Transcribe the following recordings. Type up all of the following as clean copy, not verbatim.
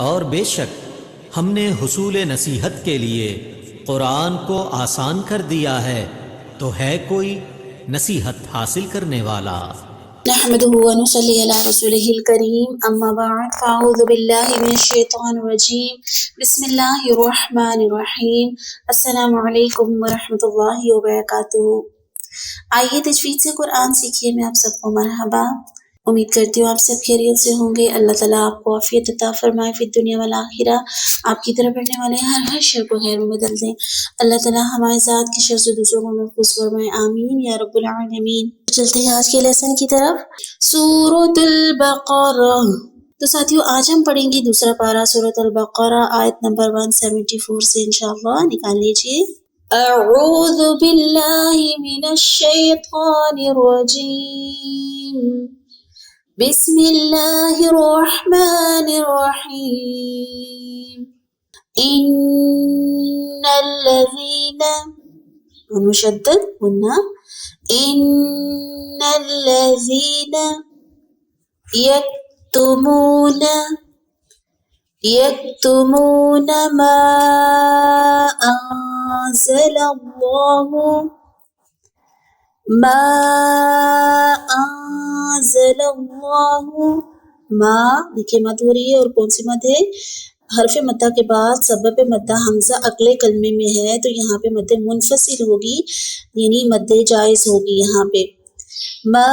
اور بے شک ہم نے حصول نصیحت کے لیے قرآن کو آسان کر دیا ہے، تو ہے کوئی نصیحت حاصل کرنے والا؟ نحمده ونصلي على رسوله الكريم اما بعد فاعوذ بالله من الشيطان الرجيم بسم الله الرحمن الرحيم السلام علیکم ورحمۃ اللہ وبرکاتہ۔ آئیے تجوید سے قرآن سیکھیے میں آپ سب کو مرحبا۔ امید کرتی ہوں آپ سب خیریت سے ہوں گے۔ اللہ تعالیٰ آپ کو عافیت عطا فرمائے فی الدنیا والآخرہ، آپ کی طرف بڑھنے والے ہر شر کو خیر میں بدل دیں۔ اللہ تعالیٰ ہمارے ذات کی شر سے دوسروں کو محفوظ فرمائے، آمین یا رب العالمین۔ چلتے ہیں آج کے لیسن کی طرف، سورۃ البقرہ۔ تو ساتھیو آج ہم پڑھیں گے دوسرا پارہ سورۃ البقرہ، آیت نمبر 174 سے انشاءاللہ۔ نکال لیجیے۔ اعوذ باللہ من الشیطان الرجیم، بسم اللہ الرحمن الرحیم۔ ان الذین، مشدد قلنا، ان الذین یکتمون ما انزل اللہ ما، دیکھیں مد ہو رہی ہے، اور کون سی مد ہے؟ حرف مدہ کے بعد سبب مدہ حمزہ اگلے کلمے میں ہے، تو یہاں پہ مد منفصل ہوگی، یعنی مد جائز ہوگی یہاں پہ۔ ما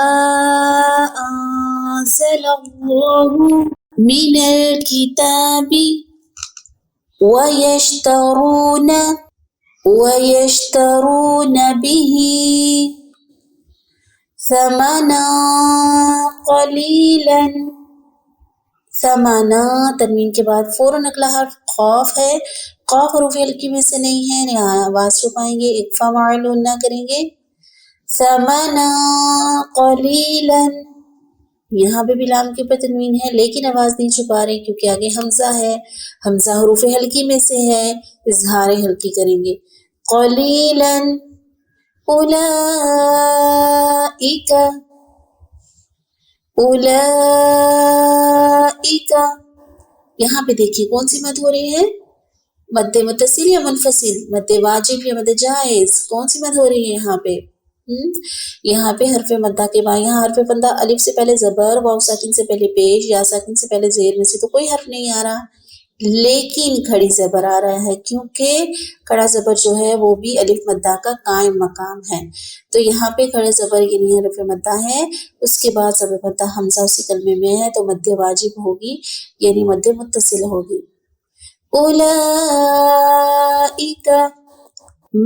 انزل اللہ من الکتاب ویشترون به ثمنا قلیلا۔ ثمنا تنوین کے بعد فوراً اگلا حرف قاف ہے، قاف حروف حلقی میں سے نہیں ہے، یہاں آواز چھپائیں گے، اکفا معلون نہ کریں گے۔ ثمنا قلیلا، یہاں پہ بھی لام کے اوپر تنوین ہے، لیکن آواز نہیں چھپا رہے کیونکہ آگے حمزہ ہے، حمزہ حروف حلقی میں سے ہے، اظہار حلقی کریں گے۔ قلیلا اولئک، یہاں پہ دیکھیے کون سی مد ہو رہی ہے؟ مد متصل یا منفصل؟ مد واجب یا مد جائز؟ کون سی مد ہو رہی ہے یہاں پہ؟ یہاں پہ حرف مدہ کے بعد، یہاں حرف مدہ الف سے پہلے زبر، واو ساکن سے پہلے پیش، یا ساکن سے پہلے زیر میں سے تو کوئی حرف نہیں آ رہا، لیکن کھڑی زبر آ رہا ہے، کیونکہ کھڑا زبر جو ہے وہ بھی الف مدہ کا قائم مقام ہے، تو یہاں پہ کھڑے زبر یعنی حرف مدہ ہے، اس کے بعد سبب مدہ حمزہ اسی کلمے میں ہے، تو مد واجب ہوگی یعنی مد متصل ہوگی۔ اولئک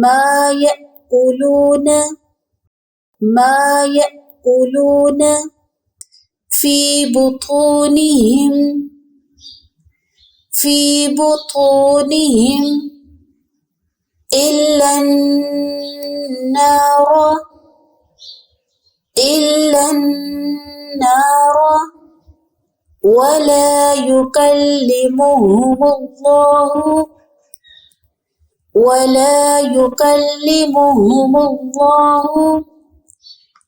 ما یأکلون فی بطونہم الا النار ولا یکلمہم اللہ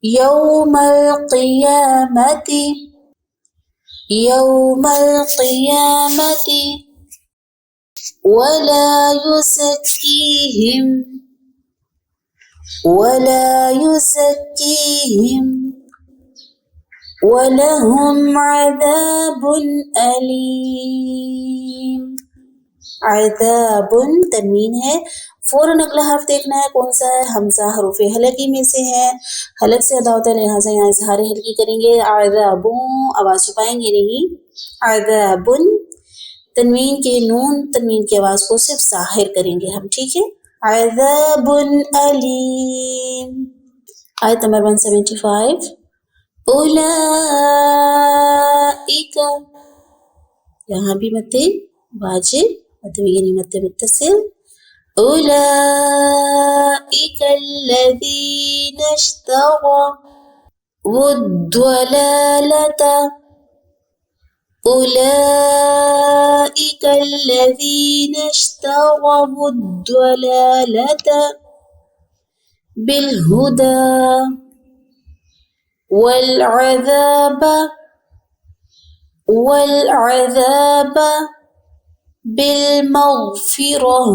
یوم القیامت ولا یزکیہم وَلَهُمْ عَذَابٌ أَلِيمٌ۔ عذاب تنوین ہے، فوراً اگلا حرف دیکھنا ہے کون سا ہے؟ حمزہ حروف حلقی میں سے ہے، حلق سے ادا ہوتا ہے، لہٰذا یہاں اظہار حلقی کریں گے۔ عذاب، آواز چھپائیں گے نہیں، عذاب تنوین کے نون تنوین کی آواز کو صرف ظاہر کریں گے ہم، ٹھیک ہے؟ عذاب علیم۔ آیت نمبر 175۔ اولئک، یہاں بھی مد واجب، مد یعنی مد متصل۔ اولئک الذین اشتروا الضلالۃ أولئك الذين اشتروا الضلالة بالهدى والعذاب والعذاب بالمغفرة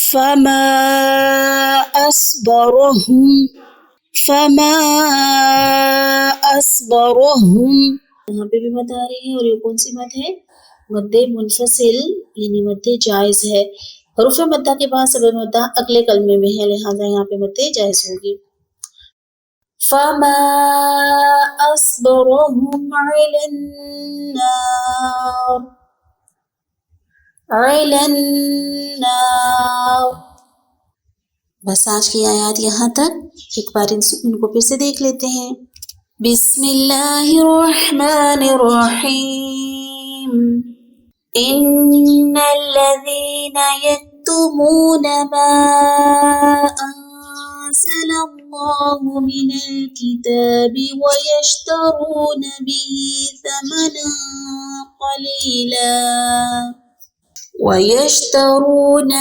فما أصبرهم فما أصبرهم. یہاں پہ بھی مد آ رہی ہے اور یہ کون سی مد ہے؟ مد منفصل یعنی مد جائز ہے. حروف مدہ کے بعد سبب مدہ اگلے کلمے میں ہے لہٰذا یہاں پہ مد جائز ہوگی. فما أصبرهم على النار بس آج کی آیات یہاں تک. ایک بار ان کو پھر سے دیکھ لیتے ہیں. بسم اللہ الرحمن الرحیم. ان الذین یکتمون ما انزل اللہ من الكتاب ويشترون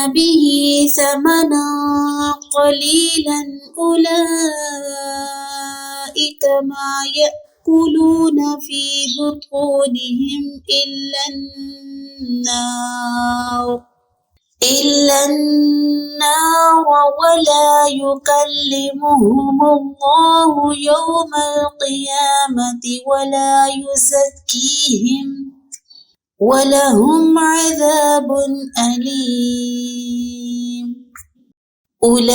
به ثمنا قليلا أولئك ما يأكلون في بطونهم إلا النار ولا يكلمهم الله يوم القيامة ولا يزكيهم وَلَهُمْ عَذَابٌ أَلِيمٌ. أُولَئِكَ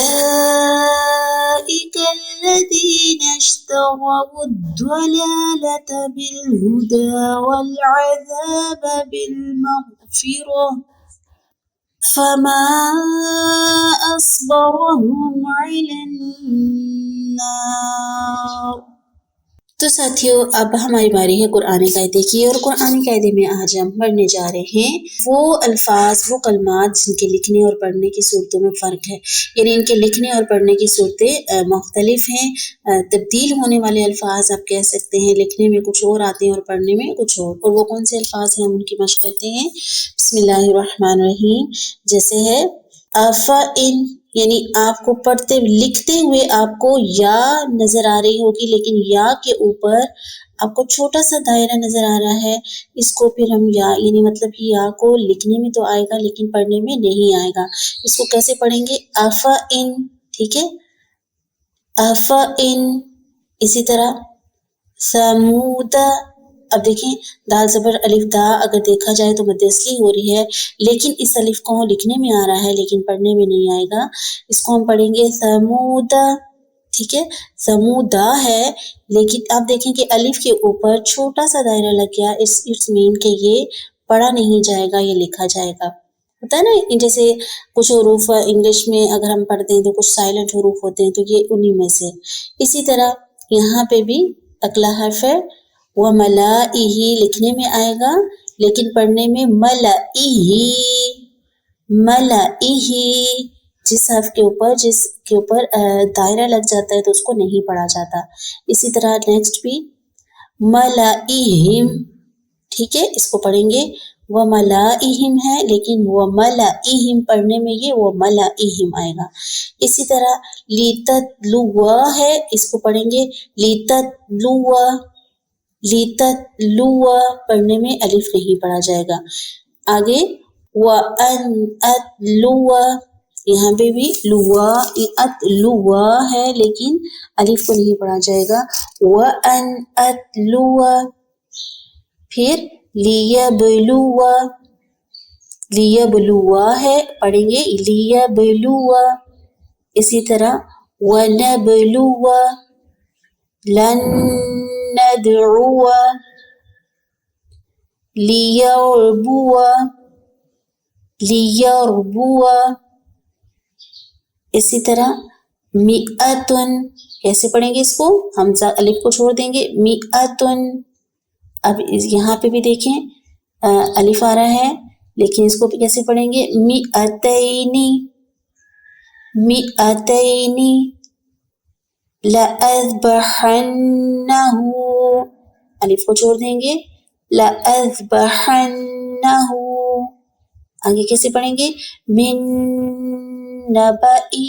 الَّذِينَ اشْتَرَوُا الضَّلَالَةَ بِالْهُدَى وَالْعَذَابَ بِالْمَغْفِرَةِ فَمَا أَصْبَرَهُمْ عَلَى النَّارِ. تو ساتھیو اب ہماری باری ہے قرآن قاعدے کی، اور قرآن قاعدے میں آج ہم پڑھنے جا رہے ہیں وہ الفاظ، وہ کلمات جن کے لکھنے اور پڑھنے کی صورتوں میں فرق ہے. یعنی ان کے لکھنے اور پڑھنے کی صورتیں مختلف ہیں. تبدیل ہونے والے الفاظ آپ کہہ سکتے ہیں، لکھنے میں کچھ اور آتے ہیں اور پڑھنے میں کچھ اور وہ کون سے الفاظ ہیں ہم ان کی مشق کرتے ہیں. بسم اللہ الرحمن الرحیم. جیسے ہے افإن، یعنی آپ کو پڑھتے لکھتے ہوئے آپ کو یا نظر آ رہی ہوگی، لیکن یا کے اوپر آپ کو چھوٹا سا دائرہ نظر آ رہا ہے. اس کو پھر ہم یا یعنی مطلب کہ یا کو لکھنے میں تو آئے گا لیکن پڑھنے میں نہیں آئے گا. اس کو کیسے پڑھیں گے؟ افإن، ٹھیک ہے، افإن. اسی طرح ثمود. اب دیکھیں دال زبر الف دا اگر دیکھا جائے تو مد اصلی ہو رہی ہے، لیکن اس الف کو لکھنے میں آ رہا ہے لیکن پڑھنے میں نہیں آئے گا. اس کو ہم پڑھیں گے ثمودا، ٹھیک ہے، ثمودا ہے، لیکن آپ دیکھیں کہ الف کے اوپر چھوٹا سا دائرہ لگ گیا. اٹس مین کہ یہ پڑھا نہیں جائے گا، یہ لکھا جائے گا. ہوتا ہے نا جیسے کچھ حروف انگلش میں اگر ہم پڑھتے ہیں تو کچھ سائلنٹ حروف ہوتے ہیں، تو یہ انہی میں سے. اسی طرح یہاں پہ بھی اگلا حرف ہے وَمَلَائِهِ، لکھنے میں آئے گا لیکن پڑھنے میں مَلَئِهِ. جس حرف کے اوپر دائرہ لگ جاتا ہے تو اس کو نہیں پڑھا جاتا. اسی طرح نیکسٹ بھی مَلَئِهِمْ، ٹھیک ہے، اس کو پڑھیں گے وَمَلَائِهِمْ ہے لیکن وَمَلَئِهِمْ پڑھنے میں یہ وَمَلَئِهِمْ آئے گا. اسی طرح لِتَتْلُوَ ہے، اس کو پڑھیں گے لِتَتْلُوَ پڑھنے میں الف نہیں پڑھا جائے گا. آگے وَأَنْ أَتْلُوَ، یہاں پہ بھی اتلوا ہے لیکن الف کو نہیں پڑھا جائے گا. وَأَنْ أَتْلُوَ. پھر لیبلوا ہے، پڑھیں گے لیبلوا. اسی طرح وَنَبْلُوَ، لَن نَدْعُوَ، لیربو. اسی طرح مئتن، کیسے پڑھیں گے اس کو؟ حمزہ الف کو چھوڑ دیں گے مئتن. اب یہاں پہ بھی دیکھیں الف آ رہا ہے لیکن اس کو کیسے پڑھیں گے؟ مئتین. لَأَذْبَحَنَّهُ، الف کو چھوڑ دیں گے لَأَذْبَحَنَّهُ. آگے کیسے پڑھیں گے؟ من نبئی